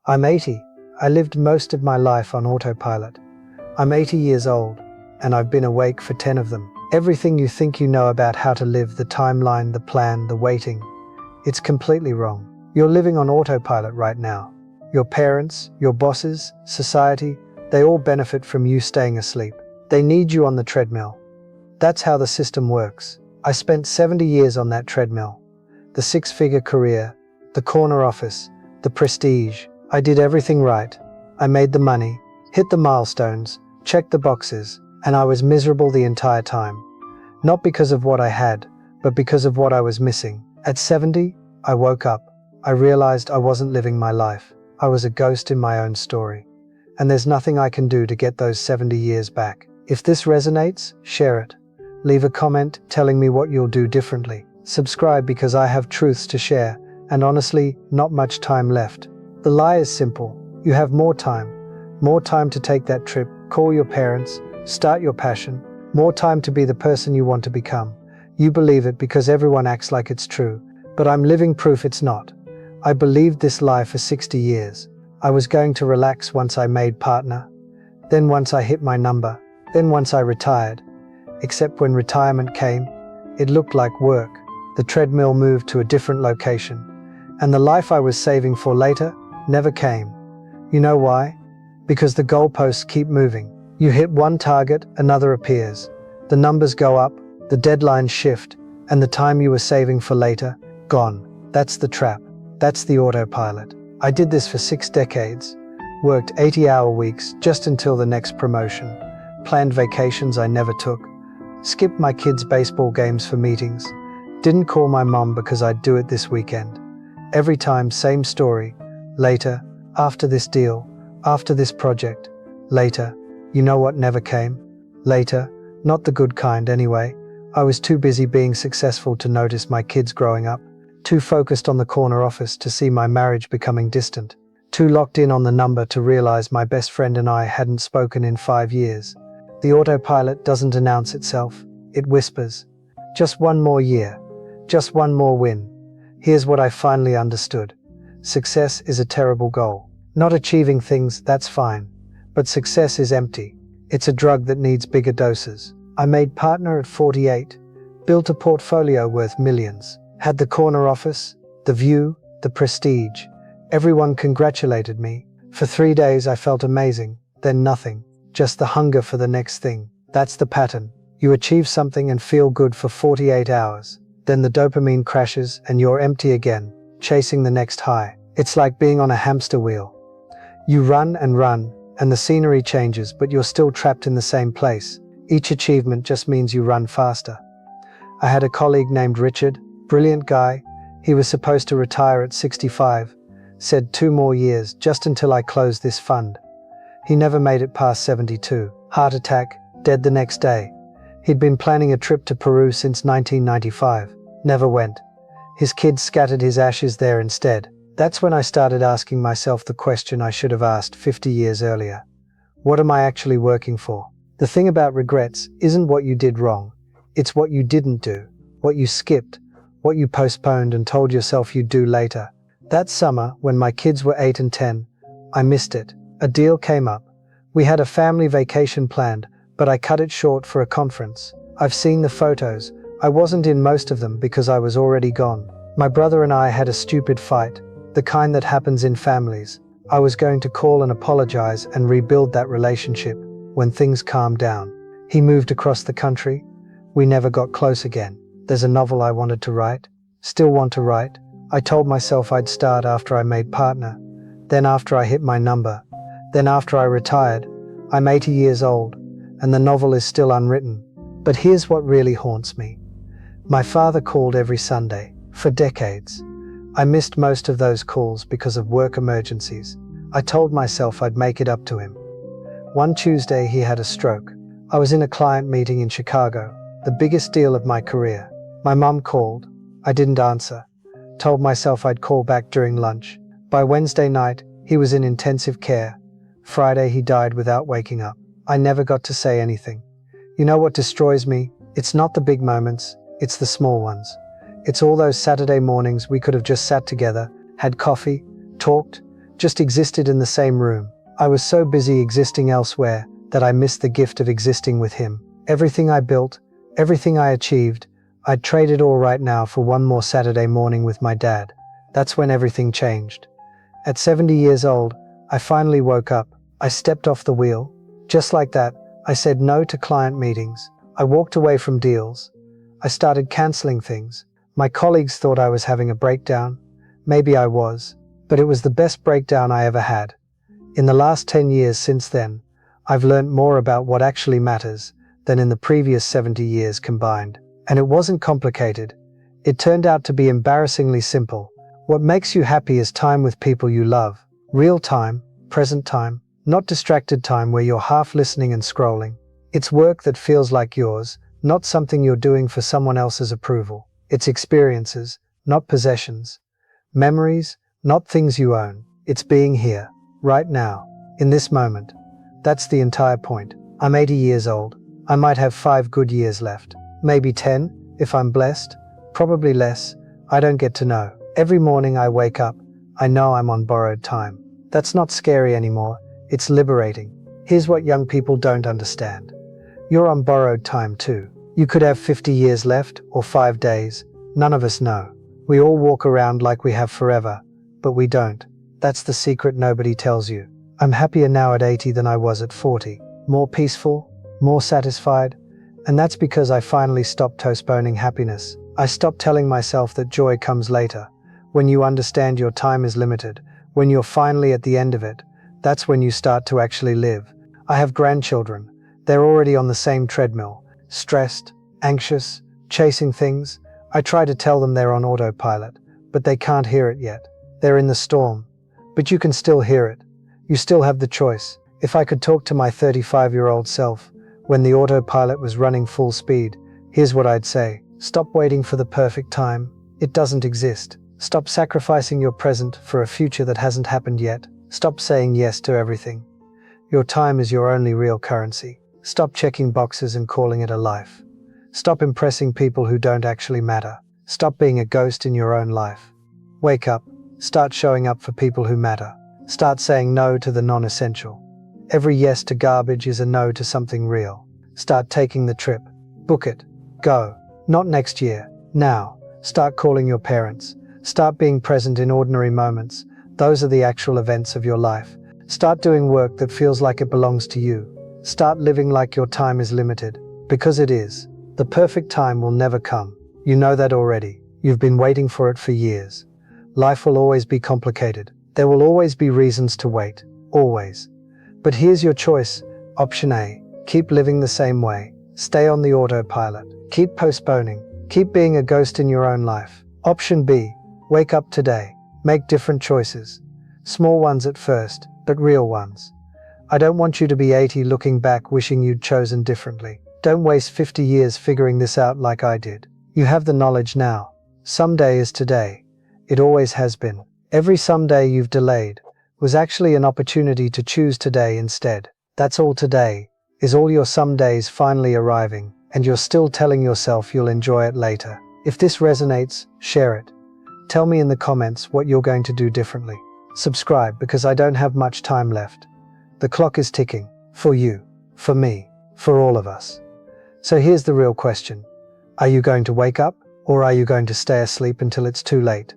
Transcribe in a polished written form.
I'm 80. I lived most of my life on autopilot. I'm 80 years old, and I've been awake for 10 of them. Everything you think you know about how to live, the timeline, the plan, the waiting, it's completely wrong. You're living on autopilot right now. Your parents, your bosses, society, they all benefit from you staying asleep. They need you on the treadmill. That's how the system works. I spent 70 years on that treadmill. The six-figure career, the corner office, the prestige. I did everything right. I made the money, hit the milestones, checked the boxes, and I was miserable the entire time. Not because of what I had, but because of what I was missing. At 70, I woke up. I realized I wasn't living my life. I was a ghost in my own story. And there's nothing I can do to get those 70 years back. If this resonates, share it. Leave a comment telling me what you'll do differently. Subscribe because I have truths to share, and honestly, not much time left. The lie is simple. You have more time to take that trip, call your parents, start your passion, more time to be the person you want to become. You believe it because everyone acts like it's true, but I'm living proof it's not. I believed this lie for 60 years. I was going to relax once I made partner, then once I hit my number, then once I retired. Except when retirement came, it looked like work. The treadmill moved to a different location, and the life I was saving for later never came. You know why? Because the goalposts keep moving. You hit one target, another appears. The numbers go up, the deadlines shift, and the time you were saving for later, gone. That's the trap. That's the autopilot. I did this for 6 decades, worked 80-hour weeks just until the next promotion, planned vacations I never took, skipped my kids' baseball games for meetings, didn't call my mom because I'd do it this weekend. Every time, same story. Later, after this deal, after this project, later. You know what never came? Later, not the good kind anyway. I was too busy being successful to notice my kids growing up, too focused on the corner office to see my marriage becoming distant, too locked in on the number to realize my best friend and I hadn't spoken in 5 years. The autopilot doesn't announce itself, it whispers. Just one more year, just one more win. Here's what I finally understood. Success is a terrible goal. Not achieving things, that's fine. But success is empty. It's a drug that needs bigger doses. I made partner at 48, built a portfolio worth millions, had the corner office, the view, the prestige. Everyone congratulated me. For 3 days I felt amazing, then nothing. Just the hunger for the next thing. That's the pattern. You achieve something and feel good for 48 hours. Then the dopamine crashes and you're empty again, chasing the next high. It's like being on a hamster wheel. You run, and the scenery changes, but you're still trapped in the same place. Each achievement just means you run faster. I had a colleague named Richard, brilliant guy. He was supposed to retire at 65, said 2 more years, just until I closed this fund. He never made it past 72. Heart attack, dead the next day. He'd been planning a trip to Peru since 1995. Never went. His kids scattered his ashes there instead. That's when I started asking myself the question I should have asked 50 years earlier. What am I actually working for? The thing about regrets isn't what you did wrong. It's what you didn't do, what you skipped, what you postponed and told yourself you'd do later. That summer, when my kids were 8 and 10, I missed it. A deal came up. We had a family vacation planned, but I cut it short for a conference. I've seen the photos. I wasn't in most of them because I was already gone. My brother and I had a stupid fight, the kind that happens in families. I was going to call and apologize and rebuild that relationship when things calmed down. He moved across the country. We never got close again. There's a novel I wanted to write, still want to write. I told myself I'd start after I made partner, then after I hit my number, then after I retired. I'm 80 years old, and the novel is still unwritten. But here's what really haunts me. My father called every Sunday, for decades. I missed most of those calls because of work emergencies. I told myself I'd make it up to him. One Tuesday he had a stroke. I was in a client meeting in Chicago, the biggest deal of my career. My mum called. I didn't answer. Told myself I'd call back during lunch. By Wednesday night, he was in intensive care. Friday he died without waking up. I never got to say anything. You know what destroys me? It's not the big moments, it's the small ones. It's all those Saturday mornings we could have just sat together, had coffee, talked, just existed in the same room. I was so busy existing elsewhere that I missed the gift of existing with him. Everything I built, everything I achieved, I'd trade it all right now for one more Saturday morning with my dad. That's when everything changed. At 70 years old, I finally woke up. I stepped off the wheel. Just like that, I said no to client meetings. I walked away from deals. I started canceling things. My colleagues thought I was having a breakdown. Maybe I was, but it was the best breakdown I ever had. In the last 10 years since then, I've learned more about what actually matters than in the previous 70 years combined. And it wasn't complicated. It turned out to be embarrassingly simple. What makes you happy is time with people you love. Real time, present time, not distracted time where you're half listening and scrolling. It's work that feels like yours, not something you're doing for someone else's approval. It's experiences, not possessions. Memories, not things you own. It's being here, right now, in this moment. That's the entire point. I'm 80 years old. I might have 5 good years left. Maybe 10, if I'm blessed. Probably less. I don't get to know. Every morning I wake up, I know I'm on borrowed time. That's not scary anymore. It's liberating. Here's what young people don't understand. You're on borrowed time too. You could have 50 years left, or 5 days. None of us know. We all walk around like we have forever, but we don't. That's the secret nobody tells you. I'm happier now at 80 than I was at 40. More peaceful, more satisfied. And that's because I finally stopped postponing happiness. I stopped telling myself that joy comes later. When you understand your time is limited, when you're finally at the end of it, that's when you start to actually live. I have grandchildren. They're already on the same treadmill, stressed, anxious, chasing things. I try to tell them they're on autopilot, but they can't hear it yet. They're in the storm, but you can still hear it. You still have the choice. If I could talk to my 35-year-old self, when the autopilot was running full speed, here's what I'd say. Stop waiting for the perfect time. It doesn't exist. Stop sacrificing your present for a future that hasn't happened yet. Stop saying yes to everything. Your time is your only real currency. Stop checking boxes and calling it a life. Stop impressing people who don't actually matter. Stop being a ghost in your own life. Wake up. Start showing up for people who matter. Start saying no to the non-essential. Every yes to garbage is a no to something real. Start taking the trip. Book it. Go. Not next year. Now. Start calling your parents. Start being present in ordinary moments. Those are the actual events of your life. Start doing work that feels like it belongs to you. Start living like your time is limited. Because it is. The perfect time will never come. You know that already. You've been waiting for it for years. Life will always be complicated. There will always be reasons to wait. Always. But here's your choice. Option A. Keep living the same way. Stay on the autopilot. Keep postponing. Keep being a ghost in your own life. Option B. Wake up today. Make different choices. Small ones at first, but real ones. I don't want you to be 80 looking back wishing you'd chosen differently. Don't waste 50 years figuring this out like I did. You have the knowledge now. Someday is today. It always has been. Every someday you've delayed was actually an opportunity to choose today instead. That's all today, is all your somedays finally arriving, and you're still telling yourself you'll enjoy it later. If this resonates, share it. Tell me in the comments what you're going to do differently. Subscribe because I don't have much time left. The clock is ticking. For you, for me, for all of us. So here's the real question. Are you going to wake up, or are you going to stay asleep until it's too late?